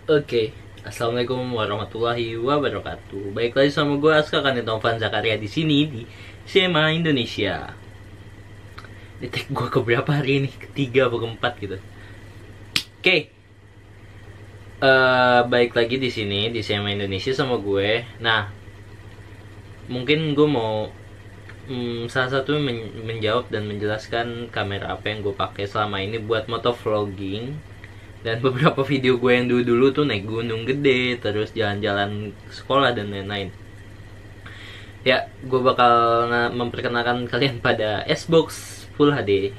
Oke, Assalamualaikum warahmatullahi wabarakatuh. Baik lagi sama gue Aska Kanitovan Zakaria di sini di SEMA Indonesia. Ini tag gue keberapa hari ini? Ketiga atau keempat gitu. Oke, baik lagi di sini di SEMA Indonesia sama gue. Nah, mungkin gue mau salah satu menjawab dan menjelaskan kamera apa yang gue pakai selama ini buat motovlogging. Dan beberapa video gue yang dulu tuh naik gunung gede, terus jalan-jalan sekolah dan lain-lain. Ya, gue bakal memperkenalkan kalian pada S-Box Full HD.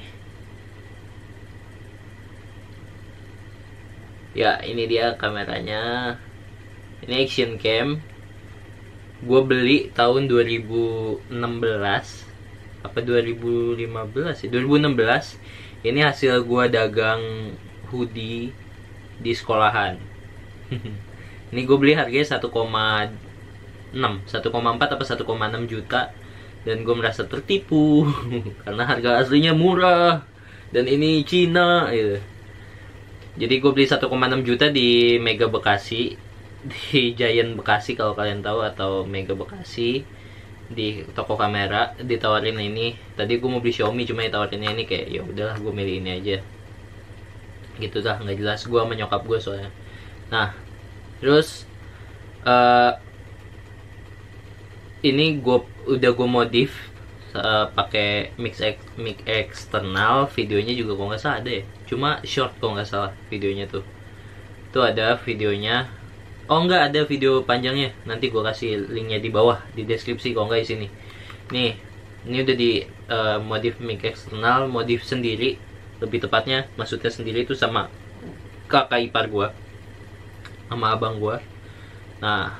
Ya, ini dia kameranya. Ini action cam. Gue beli tahun 2016 apa 2015 ya? 2016. Ini hasil gue dagang hoodie di sekolahan. Ini gue beli harganya 1,4 apa 1,6 juta, dan gue merasa tertipu karena harga aslinya murah dan ini Cina gitu. Jadi gue beli 1,6 juta di Mega Bekasi, di Giant Bekasi kalau kalian tahu, atau Mega Bekasi, di toko kamera. Ditawarin ini, tadi gue mau beli Xiaomi cuma ditawarinnya ini, kayak ya udahlah gue milih ini aja gitu dah, nggak jelas gue menyokap gue soalnya. Nah, terus ini gue modif pakai mic eksternal. Videonya juga kok nggak salah ada ya, cuma short kok nggak salah videonya tuh ada videonya. Oh nggak, ada video panjangnya, nanti gue kasih linknya di bawah di deskripsi kalau nggak di sini. Nih, ini udah di modif mic eksternal, modif sendiri lebih tepatnya, maksudnya sendiri itu sama kakak ipar gue, sama abang gue. Nah,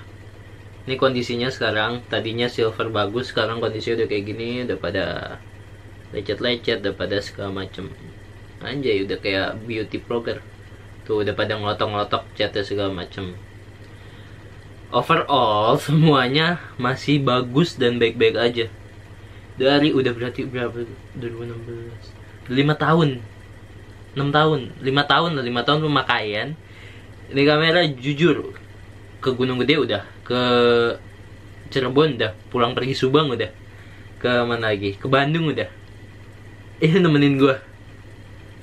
ini kondisinya sekarang. Tadinya silver bagus, sekarang kondisinya udah kayak gini, udah pada lecet-lecet, udah pada segala macem. Anjay, udah kayak beauty blogger tuh, udah pada ngelotok-ngelotok catnya segala macem. Overall semuanya masih bagus dan baik-baik aja. Dari udah berarti berapa? 2016, 5 tahun, 6 tahun, 5 tahun lah, 5 tahun pemakaian. Ini kamera jujur, ke Gunung Gede udah, ke Cirebon udah, pulang pergi Subang udah, ke mana lagi, ke Bandung udah, ini nemenin gue.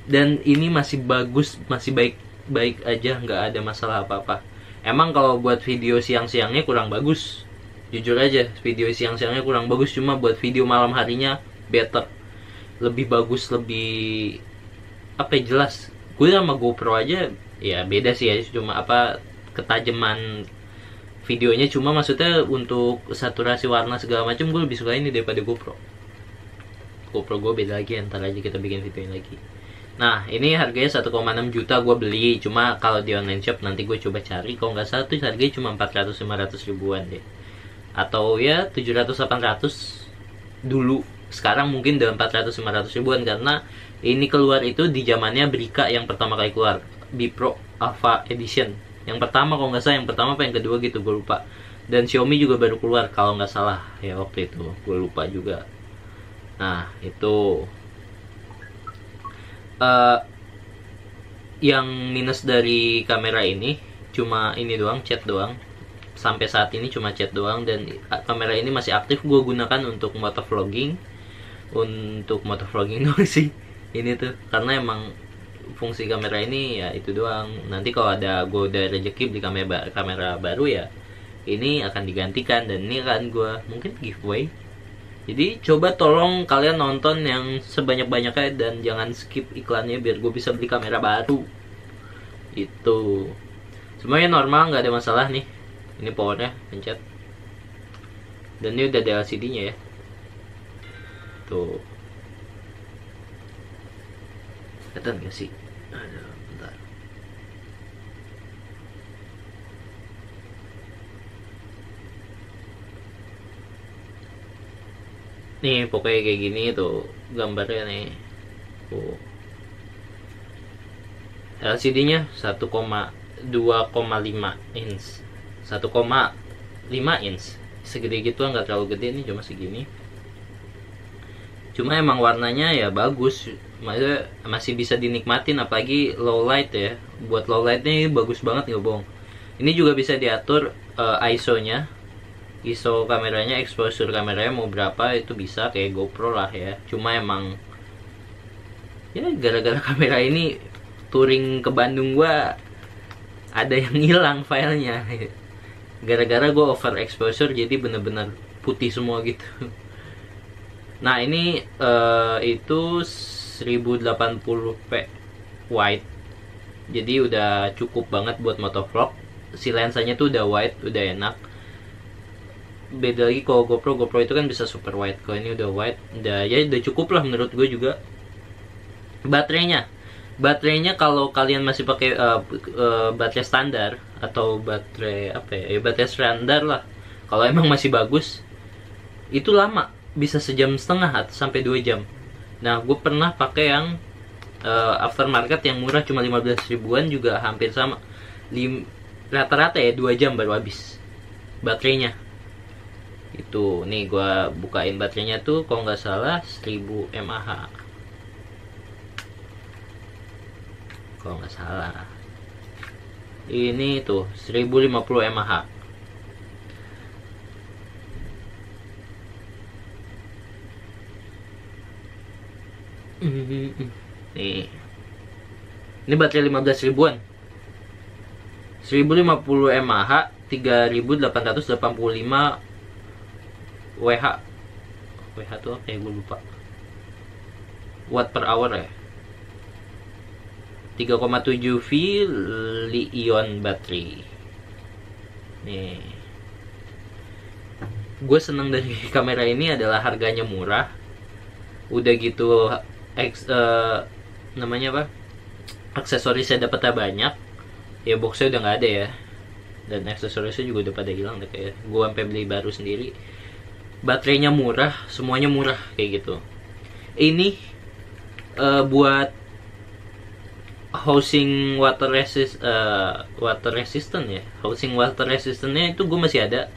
Dan ini masih bagus, masih baik-baik aja, nggak ada masalah apa-apa. Emang kalau buat video siang-siangnya kurang bagus, jujur aja, video siang-siangnya kurang bagus. Cuma buat video malam harinya better, lebih bagus, lebih apa ya, jelas. Gue sama GoPro aja ya beda sih ya, cuma apa, ketajaman videonya. Cuma maksudnya untuk saturasi warna segala macam gue lebih suka ini daripada GoPro. GoPro gue beda lagi, ntar aja kita bikin videonya lagi. Nah, ini harganya 1,6 juta gue beli. Cuma kalau di online shop nanti gue coba cari, kalau nggak salah tuh harganya cuma 400-500 ribuan deh, atau ya 700-800 dulu. Sekarang mungkin udah 400-500 ribuan, karena ini keluar itu di zamannya Brika yang pertama kali keluar, Bipro Alpha Edition. Yang pertama kalau nggak salah, yang pertama apa yang kedua gitu, gue lupa. Dan Xiaomi juga baru keluar kalau nggak salah ya waktu itu, gue lupa juga. Nah, itu yang minus dari kamera ini cuma ini doang, cat doang. Sampai saat ini cuma cat doang, dan kamera ini masih aktif gue gunakan untuk motovlogging. Untuk motovlogging doang sih ini tuh, karena emang fungsi kamera ini ya itu doang. Nanti kalau ada gue udah rezeki beli kamera baru ya, ini akan digantikan, dan ini akan gue mungkin giveaway. Jadi coba tolong kalian nonton yang sebanyak-banyaknya dan jangan skip iklannya biar gue bisa beli kamera baru. Itu semuanya normal, nggak ada masalah nih. Ini powernya, pencet. Dan ini udah ada LCD-nya ya. Tuh. Kelihatan gak sih? Aduh, bentar. Nih pokoknya kayak gini tuh gambarnya nih. Tuh. LCD-nya 1,2,5 inch. 1,5 inch. Segede gitu, nggak terlalu gede nih, cuma segini. Cuma emang warnanya ya bagus, maksudnya masih bisa dinikmatin, apalagi low light ya. Buat low light nih bagus banget, nggak bohong. Ini juga bisa diatur ISO-nya, ISO kameranya, exposure kameranya mau berapa itu bisa, kayak GoPro lah ya. Cuma emang ya gara-gara kamera ini touring ke Bandung gua ada yang hilang filenya. Gara-gara gue overexposure jadi bener-bener putih semua gitu. Nah ini itu 1080p wide, jadi udah cukup banget buat motovlog. Si lensanya tuh udah wide, udah enak. Beda lagi kalau GoPro itu kan bisa super wide, kalau ini udah wide, udah cukup lah menurut gue juga. Baterainya kalau kalian masih pakai baterai standar atau baterai apa ya, baterai standar lah, kalau emang masih bagus itu lama, bisa sejam setengah atau sampai 2 jam. Nah gue pernah pakai yang aftermarket yang murah cuma 15 ribuan juga hampir sama, rata-rata ya 2 jam baru habis baterainya. Itu nih gue bukain baterainya tuh, kalau nggak salah 1000 mAh kalau nggak salah. Ini tuh 1050 mAh. Nih, ini baterai 15 ribuan, 1050 mAh, 3885 WH. WH tuh apa ya, gue lupa. Watt per hour ya. 3,7 V Li-ion battery. Nih, gue seneng dari kamera ini adalah harganya murah. Udah gitu namanya apa, aksesorisnya dapetnya banyak. Ya boxnya udah nggak ada ya, dan aksesorisnya juga udah pada hilang deh, kayak gue sampai beli baru sendiri. Baterainya murah, semuanya murah kayak gitu. Ini buat housing water resistant ya, housing water resistantnya itu gue masih ada.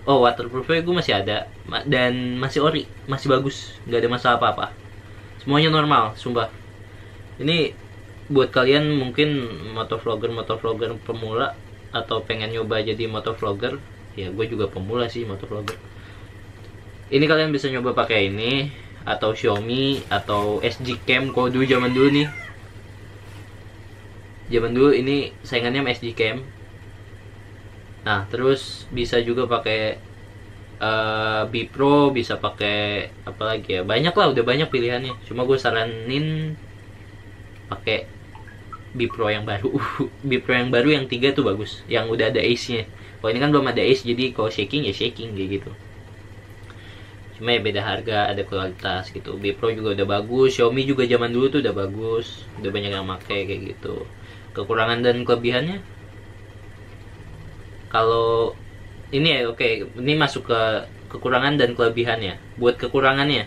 Oh, waterproofnya gue masih ada, dan masih ori, masih bagus, nggak ada masalah apa-apa, semuanya normal, sumpah. Ini buat kalian mungkin motovlogger pemula atau pengen nyoba jadi motovlogger, ya gue juga pemula sih motovlogger. Ini kalian bisa nyoba pakai ini, atau Xiaomi atau SG Cam. Kalau dulu zaman dulu ini saingannya sama SG Cam. Nah terus bisa juga pakai Bipro, bisa pakai apa lagi ya, banyak lah, udah banyak pilihannya. Cuma gue saranin pakai Bipro yang baru. Bipro yang baru yang 3 tuh bagus, yang udah ada ace-nya. Kalau ini kan belum ada ace, jadi kalau shaking ya shaking kayak gitu. Cuma ya beda harga, ada kualitas gitu. Bipro juga udah bagus, Xiaomi juga zaman dulu tuh udah bagus, udah banyak yang pakai kayak gitu. Kekurangan dan kelebihannya, kalau ini ya oke, ini masuk ke kekurangan dan kelebihannya. Buat kekurangannya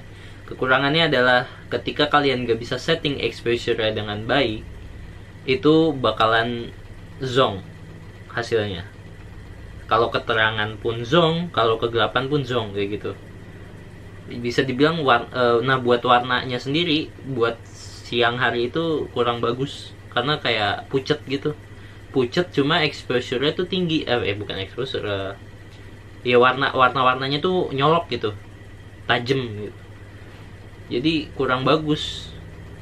adalah ketika kalian gak bisa setting exposure dengan baik, itu bakalan zonk hasilnya. Kalau keterangan pun zonk, kalau kegelapan pun zonk kayak gitu. Bisa dibilang nah buat warnanya sendiri, buat siang hari itu kurang bagus, karena kayak pucet gitu. Pucet, cuma exposure-nya tuh tinggi. Bukan exposure, ya warnanya tuh nyolok gitu, tajam gitu. Jadi kurang bagus.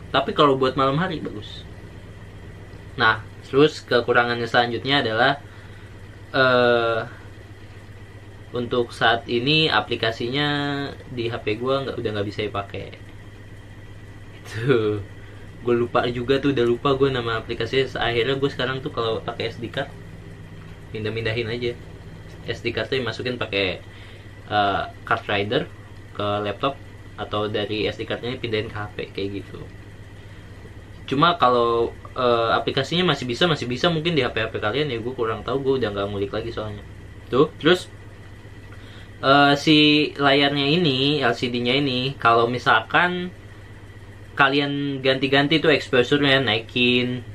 Tapi kalau buat malam hari bagus. Nah, terus kekurangannya selanjutnya adalah untuk saat ini aplikasinya di HP gue udah nggak bisa dipakai. Itu gue lupa juga tuh, udah lupa gue nama aplikasinya. Akhirnya gue sekarang tuh kalau pakai SD card pindahin aja. SD cardnya masukin pakai card reader ke laptop, atau dari SD cardnya pindahin ke HP kayak gitu. Cuma kalau aplikasinya masih bisa mungkin di HP kalian ya, gue kurang tahu, gue udah nggak ngulik lagi soalnya. Tuh, terus si layarnya ini, LCD-nya ini, kalau misalkan kalian ganti-ganti tuh exposure-nya, naikin,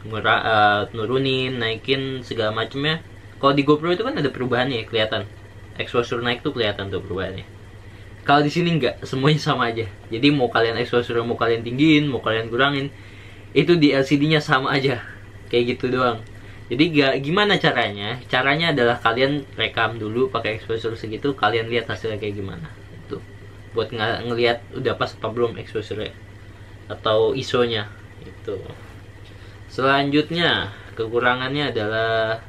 nurunin, naikin segala macamnya. Kalau di GoPro itu kan ada perubahannya ya, kelihatan. Exposure naik tuh kelihatan tuh perubahannya. Kalau di sini enggak, semuanya sama aja. Jadi mau kalian exposure mau kalian tinggiin, mau kalian kurangin, itu di LCD-nya sama aja. Kayak gitu doang. Jadi gimana caranya? Caranya adalah kalian rekam dulu pakai exposure segitu, kalian lihat hasilnya kayak gimana. Itu buat ngelihat udah pas apa belum exposure atau ISO-nya. Itu. Selanjutnya kekurangannya adalah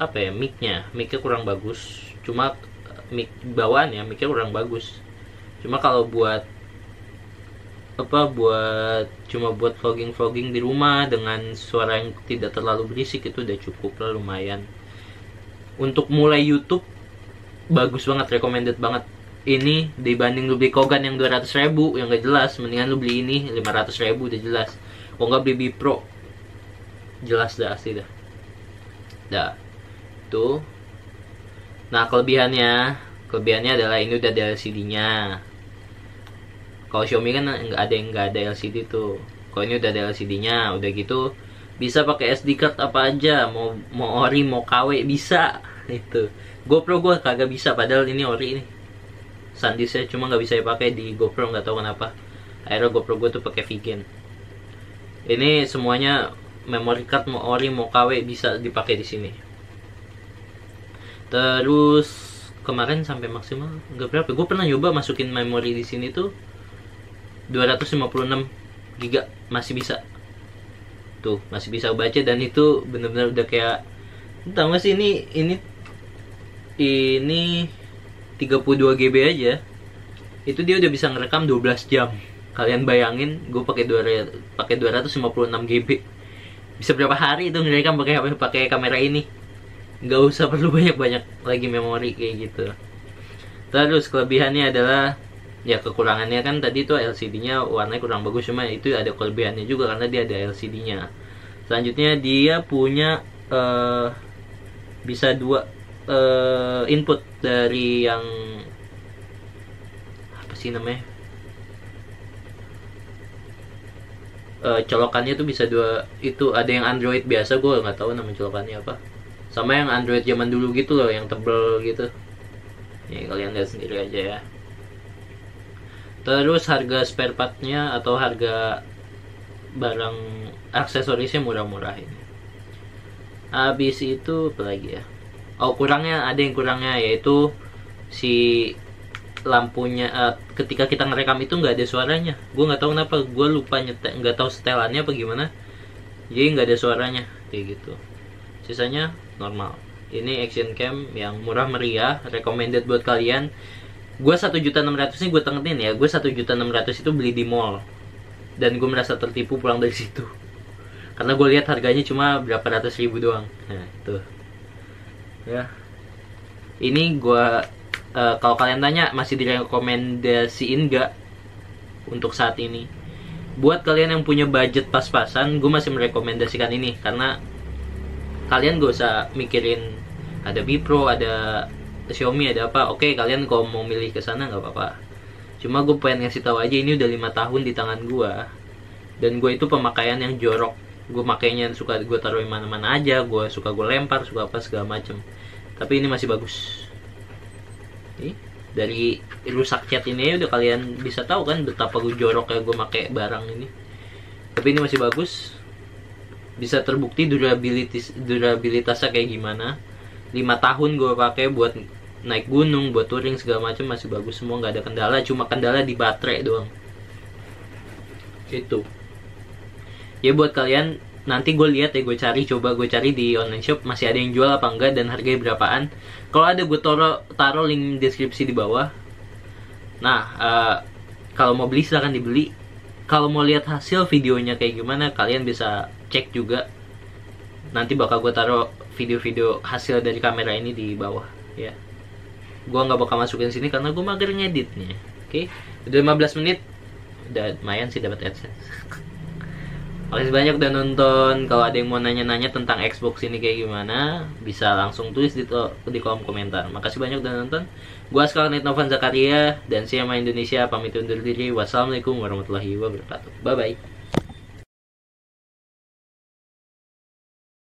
apa ya, mic-nya kurang bagus. Cuma mic bawaan ya, mic-nya kurang bagus. Cuma kalau buat cuma buat vlogging di rumah dengan suara yang tidak terlalu berisik itu udah cukup lah, lumayan. Untuk mulai YouTube bagus banget, recommended banget. Ini dibanding lu beli Kogan yang 200.000 yang gak jelas, mendingan lu beli ini 500.000 udah jelas. Kok nggak beli B Pro, jelas dah, asli dah tuh. Nah, kelebihannya adalah ini udah ada LCD-nya. Kalau Xiaomi kan nggak ada LCD tuh. Kalau ini udah ada LCD-nya, udah gitu bisa pakai SD card apa aja, mau ori mau KW bisa. Itu GoPro gue kagak bisa, padahal ini ori ini SanDisk cuma nggak bisa dipakai di GoPro, nggak tahu kenapa. Akhirnya GoPro gue tuh pakai Vigen. Ini semuanya memory card mau ori mau KW bisa dipakai di sini. Terus kemarin sampai maksimal nggak berapa, gue pernah nyoba masukin memori di sini tuh 256 GB masih bisa tuh, masih bisa baca. Dan itu bener-bener udah kayak, tau gak sih, ini 32 GB aja itu dia udah bisa ngerekam 12 jam. Kalian bayangin, gue pakai 256 GB bisa berapa hari itu ngerekam pakai kamera ini. Nggak usah perlu banyak lagi memori kayak gitu. Terus kelebihannya adalah, ya kekurangannya kan tadi tuh LCD-nya warnanya kurang bagus, cuma itu ada kelebihannya juga karena dia ada LCD-nya. Selanjutnya dia punya bisa 2 input dari yang apa sih namanya, colokannya tuh bisa 2. Itu ada yang Android biasa, gue nggak tahu nama colokannya apa, sama yang Android zaman dulu gitu loh, yang tebel gitu. Ya kalian lihat sendiri aja ya. Terus harga spare partnya atau harga barang aksesorisnya murah-murah ini. Habis itu apa lagi ya? Oh, ada yang kurangnya, yaitu si lampunya. Ketika kita ngerekam itu nggak ada suaranya. Gue nggak tahu kenapa, gue lupa nyetel, nggak tahu setelannya apa gimana. Jadi nggak ada suaranya kayak gitu. Sisanya normal. Ini action cam yang murah meriah, recommended buat kalian. Gue 1.600.000 ini gue tengetin ya, gue 1.600.000 itu beli di mall, dan gue merasa tertipu pulang dari situ karena gue lihat harganya cuma berapa ratus ribu doang. Nah itu ya, ini gue kalau kalian tanya masih direkomendasiin nggak untuk saat ini, buat kalian yang punya budget pas-pasan, gue masih merekomendasikan ini karena kalian gak usah mikirin ada B Pro, ada Xiaomi, ada apa. Oke, kalian kalau mau milih ke sana nggak apa-apa. Cuma gue pengen ngasih tahu aja, ini udah 5 tahun di tangan gue, dan gue itu pemakaian yang jorok. Gue makainya suka gue taruh di mana-mana aja, gue lempar, suka apa segala macem. Tapi ini masih bagus. Nih, dari rusak cat ini udah kalian bisa tahu kan betapa gue jorok ya gue pakai barang ini. Tapi ini masih bagus. Bisa terbukti durabilitasnya kayak gimana. 5 tahun gue pakai buat naik gunung, buat touring segala macam, masih bagus semua, nggak ada kendala. Cuma kendala di baterai doang. Itu ya buat kalian, nanti gue lihat ya, coba gue cari di online shop masih ada yang jual apa enggak dan harganya berapaan. Kalau ada gue taruh link deskripsi di bawah. Nah, kalau mau beli silahkan dibeli. Kalau mau lihat hasil videonya kayak gimana, kalian bisa cek juga. Nanti bakal gue taruh video-video hasil dari kamera ini di bawah ya. Gue nggak bakal masukin sini karena gue mager ngeditnya. Oke, udah 15 menit, udah lumayan sih dapat AdSense. Makasih banyak udah nonton. Kalau ada yang mau nanya-nanya tentang Xbox ini kayak gimana, bisa langsung tulis di kolom komentar. Makasih banyak udah nonton. Gua Askal Novan Zakaria dan CMA Indonesia pamit undur diri. Wassalamualaikum warahmatullahi wabarakatuh. Bye bye.